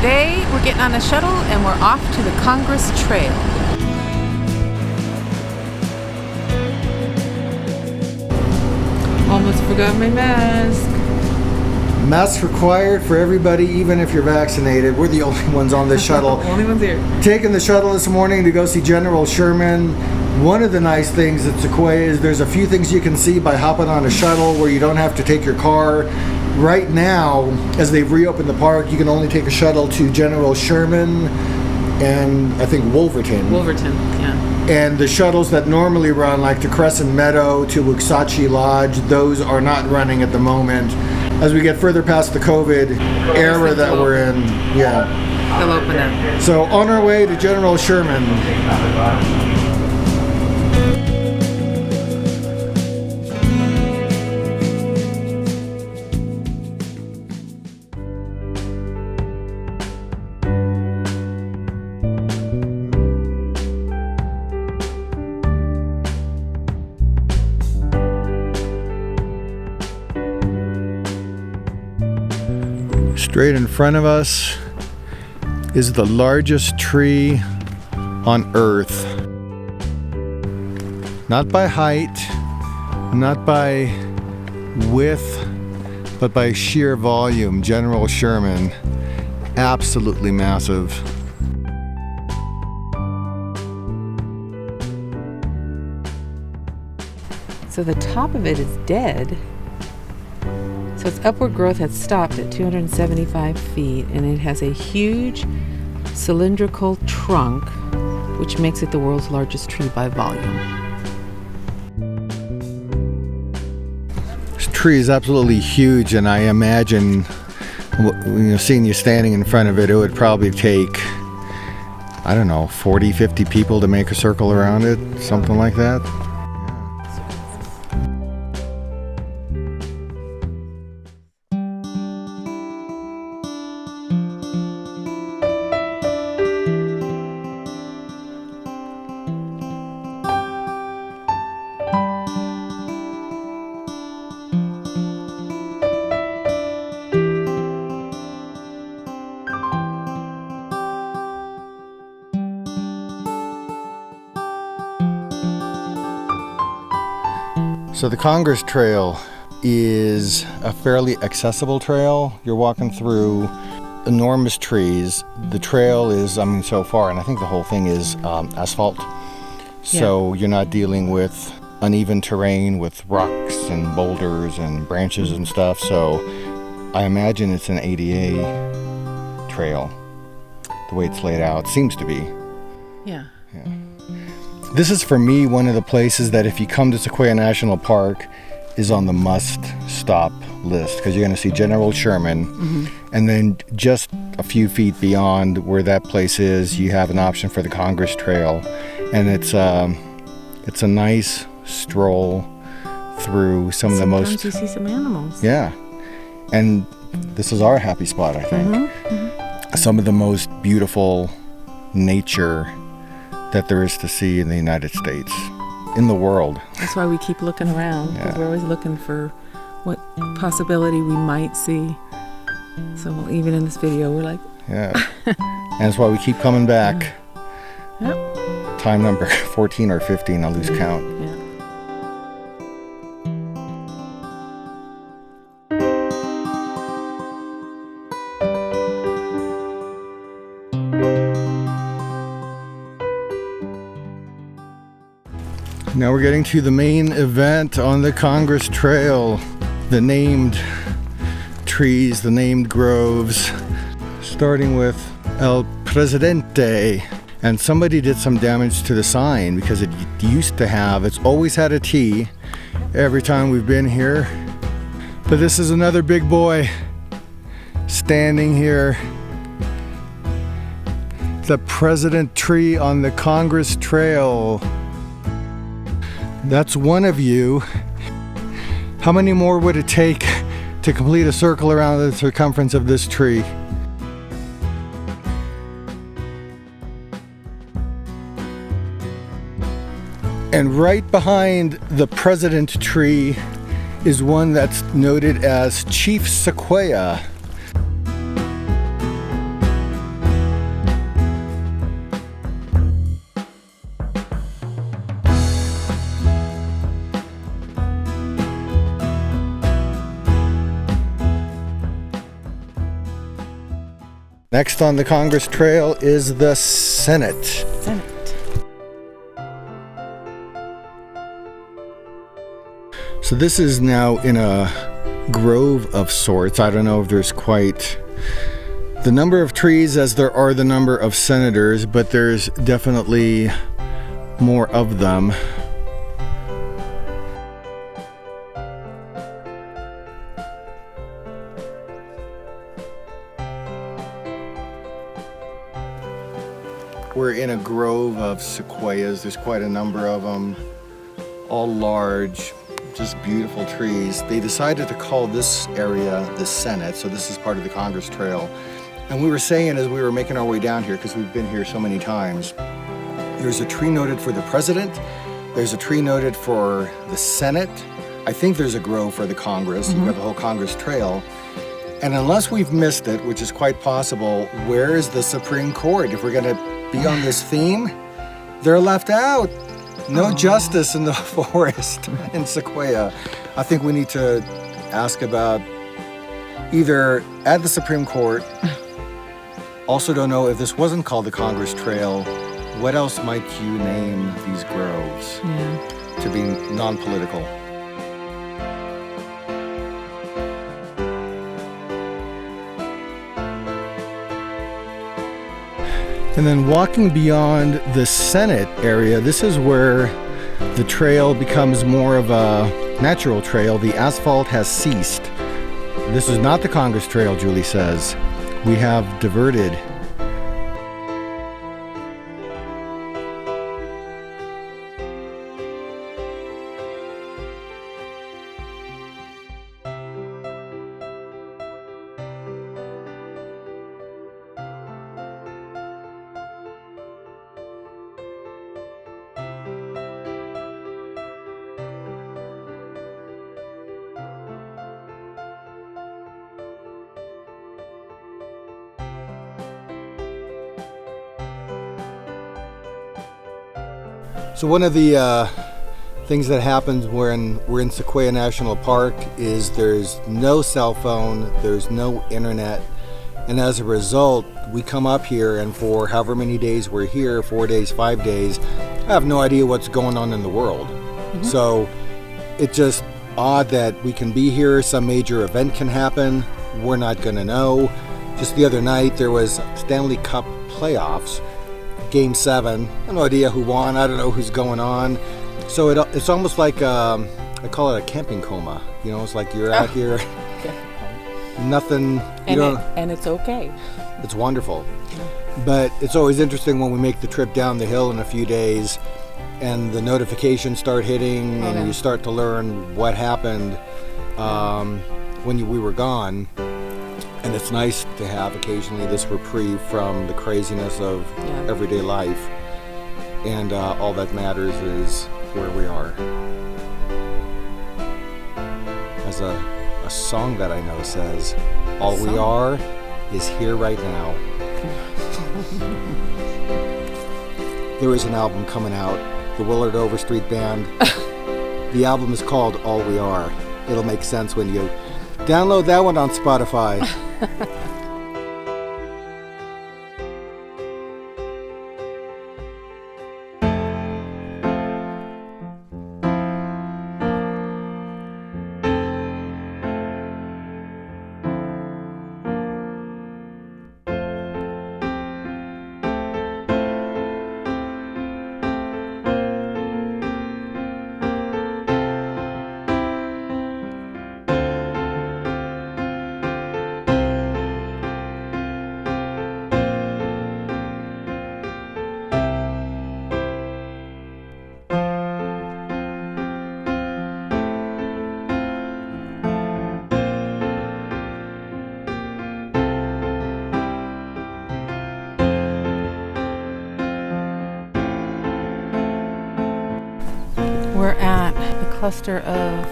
Today we're getting on a shuttle and we're off to the Congress Trail. Almost forgot my mask. Mask required for everybody, even if you're vaccinated. We're the only ones on this shuttle. Only ones here. Taking the shuttle this morning to go see General Sherman. One of the nice things at Sequoia is there's a few things you can see by hopping on a shuttle where you don't have to take your car. Right now, as they've reopened the park, you can only take a shuttle to General Sherman and I think Wolverton. Wolverton, yeah. And the shuttles that normally run, like to Crescent Meadow, to Waxahachie Lodge, those are not running at the moment. As we get further past the COVID era that we're in, yeah. They'll open up. So on our way to General Sherman. Straight in front of us is the largest tree on Earth. Not by height, not by width, but by sheer volume. General Sherman, absolutely massive. So the top of it is dead. So its upward growth has stopped at 275 feet, and it has a huge cylindrical trunk, which makes it the world's largest tree by volume. This tree is absolutely huge, and I imagine, seeing you standing in front of it, it would probably take, I don't know, 40, 50 people to make a circle around it, something like that. So the Congress Trail is a fairly accessible trail. You're walking through enormous trees. The trail is, so far, and I think the whole thing is asphalt. So you're not dealing with uneven terrain with rocks and boulders and branches and stuff. So I imagine it's an ADA trail, the way it's laid out. Seems to be. Yeah. This is, for me, one of the places that if you come to Sequoia National Park is on the must-stop list, because you're going to see General Sherman, and then just a few feet beyond where that place is, you have an option for the Congress Trail, and it's a nice stroll through some of the most... Sometimes you see some animals. Yeah, and this is our happy spot, I think. Some of the most beautiful nature that there is to see in the United States, in the world. That's why we keep looking around, because we're always looking for what possibility we might see. So even in this video, we're like... Yeah. And that's why we keep coming back. Yep. Time number 14 or 15, I lose count. Yeah. Now we're getting to the main event on the Congress Trail. The named trees, the named groves, starting with El Presidente. And somebody did some damage to the sign because it used to have, it's always had a T every time we've been here. But this is another big boy standing here. The President tree on the Congress Trail. That's one of you. How many more would it take to complete a circle around the circumference of this tree? And right behind the President tree is one that's noted as Chief Sequoia. Next on the Congress Trail is the Senate. Senate. So this is now in a grove of sorts. I don't know if there's quite the number of trees as there are the number of senators, but there's definitely more of them. We're in a grove of sequoias. There's quite a number of them, all large, just beautiful trees. They decided to call this area the Senate, so this is part of the Congress Trail. And we were saying as we were making our way down here, because we've been here so many times, there's a tree noted for the president, there's a tree noted for the Senate, I think there's a grove for the Congress, you've got the whole Congress Trail. And unless we've missed it, which is quite possible, where is the Supreme Court? If we're gonna be on this theme, they're left out. No justice in the forest in Sequoia. I think we need to ask about either at the Supreme Court, also don't know if this wasn't called the Congress Trail, what else might you name these groves to be non-political? And then walking beyond the Senate area, this is where the trail becomes more of a natural trail. The asphalt has ceased. This is not the Congress Trail, Julie says. We have diverted. So one of the things that happens when we're in Sequoia National Park is there's no cell phone, there's no internet, and as a result, we come up here and for however many days we're here, 4 days, 5 days, I have no idea what's going on in the world. So it's just odd that we can be here, some major event can happen, we're not gonna know. Just the other night there was Stanley Cup playoffs. Game 7, I have no idea who won, I don't know who's going on. So it's almost like, I call it a camping coma. You know, it's like you're out here, nothing, and it's okay. It's wonderful. But it's always interesting when we make the trip down the hill in a few days and the notifications start hitting and you start to learn what happened when we were gone. And it's nice to have occasionally this reprieve from the craziness of everyday life. And all that matters is where we are. As a song that I know says, all we are is here right now. There is an album coming out, the Willard Overstreet Band. The album is called All We Are. It'll make sense when you download that one on Spotify. We're at a cluster of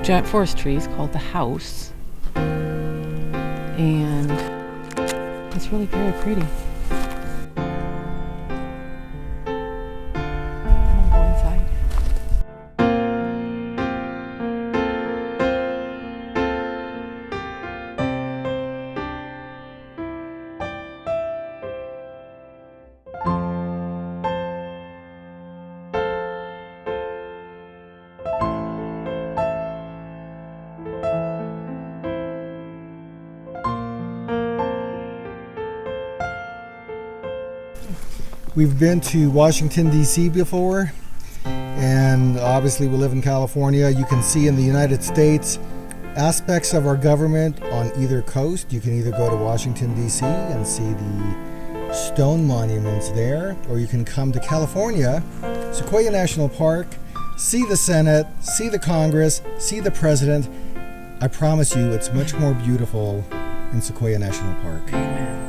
giant forest trees called the house, and it's really very pretty. I'm gonna go inside. We've been to Washington, D.C. before, and obviously we live in California. You can see in the United States aspects of our government on either coast. You can either go to Washington, D.C. and see the stone monuments there, or you can come to California, Sequoia National Park, see the Senate, see the Congress, see the President. I promise you it's much more beautiful in Sequoia National Park. Amen.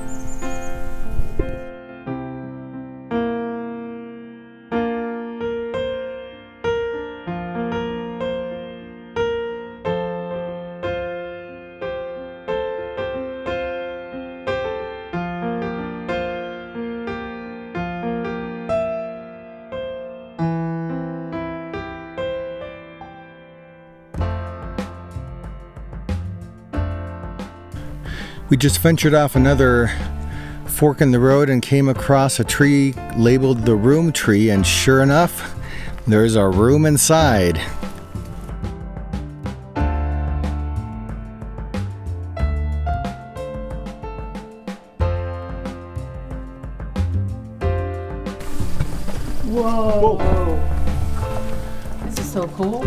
We just ventured off another fork in the road and came across a tree labeled the room tree, and sure enough, there's a room inside. Whoa. This is so cool.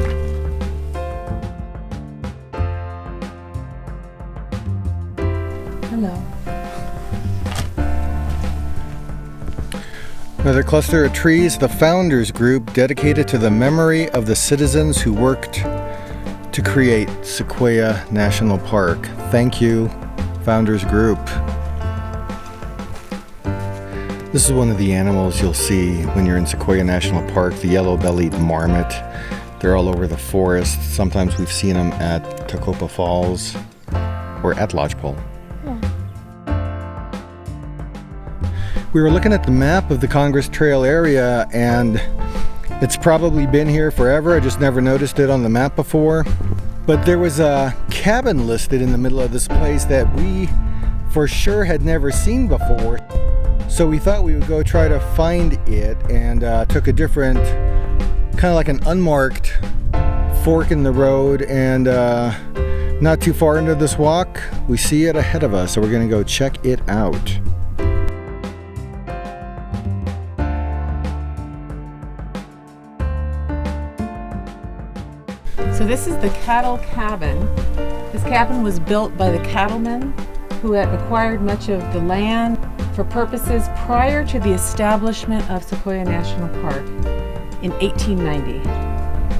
Hello. Another cluster of trees, the Founders Group, dedicated to the memory of the citizens who worked to create Sequoia National Park. Thank you, Founders Group. This is one of the animals you'll see when you're in Sequoia National Park, the yellow-bellied marmot. They're all over the forest. Sometimes we've seen them at Tacopa Falls or at Lodgepole. We were looking at the map of the Congress Trail area, and it's probably been here forever. I just never noticed it on the map before. But there was a cabin listed in the middle of this place that we for sure had never seen before. So we thought we would go try to find it, and took a different, kind of like an unmarked fork in the road, and not too far into this walk, we see it ahead of us. So we're gonna go check it out. So this is the cattle cabin. This cabin was built by the cattlemen who had acquired much of the land for purposes prior to the establishment of Sequoia National Park in 1890.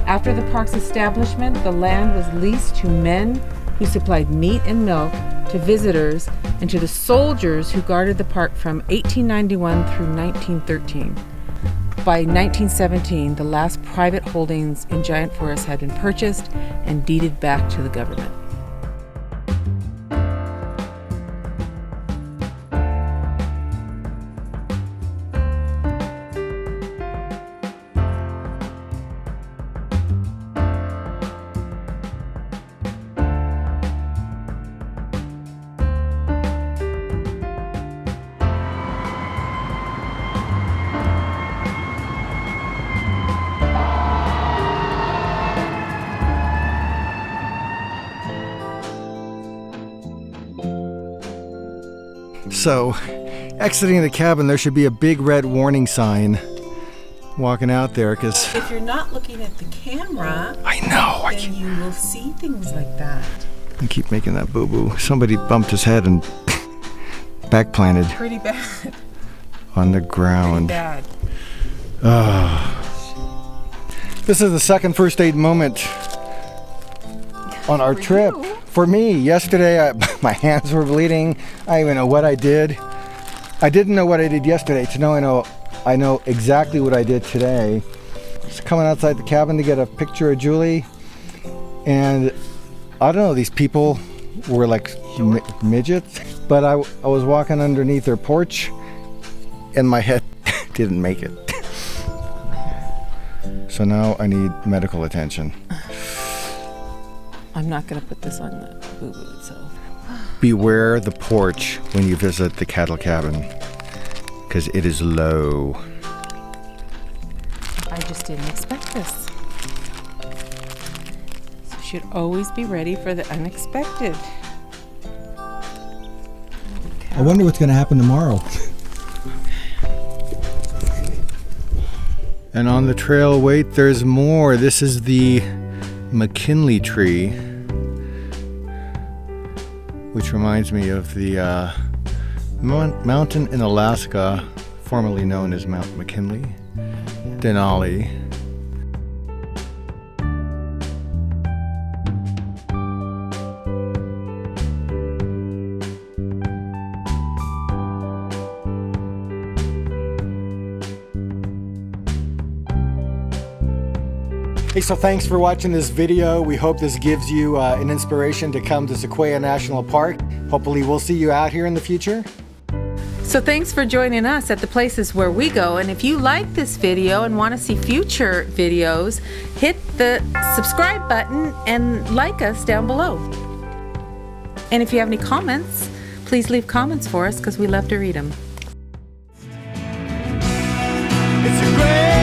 After the park's establishment, the land was leased to men who supplied meat and milk to visitors and to the soldiers who guarded the park from 1891 through 1913. By 1917, the last private holdings in Giant Forest had been purchased and deeded back to the government. So, exiting the cabin, there should be a big red warning sign walking out there, because If you're not looking at the camera, I know then you will see things like that. I keep making that boo-boo. Somebody bumped his head and backplanted Pretty bad. on the ground. Bad. This is the second first aid moment on our For trip. you? For me, yesterday my hands were bleeding. I don't even know what I did. I didn't know what I did yesterday. I know exactly what I did today. Just coming outside the cabin to get a picture of Julie, and I don't know, these people were like midgets, but I was walking underneath their porch and my head didn't make it. So now I need medical attention. I'm not going to put this on the boo-boo itself. Beware the porch when you visit the cattle cabin, because it is low. I just didn't expect this. So you should always be ready for the unexpected. I wonder what's going to happen tomorrow. And on the trail, wait, there's more. This is the McKinley tree, which reminds me of the mountain in Alaska, formerly known as Mount McKinley, Denali. Hey, so thanks for watching this video. We hope this gives you an inspiration to come to Sequoia National Park. Hopefully we'll see you out here in the future. So thanks for joining us at the places where we go. And if you like this video and want to see future videos, hit the subscribe button and like us down below. And if you have any comments, please leave comments for us because we love to read them. It's a great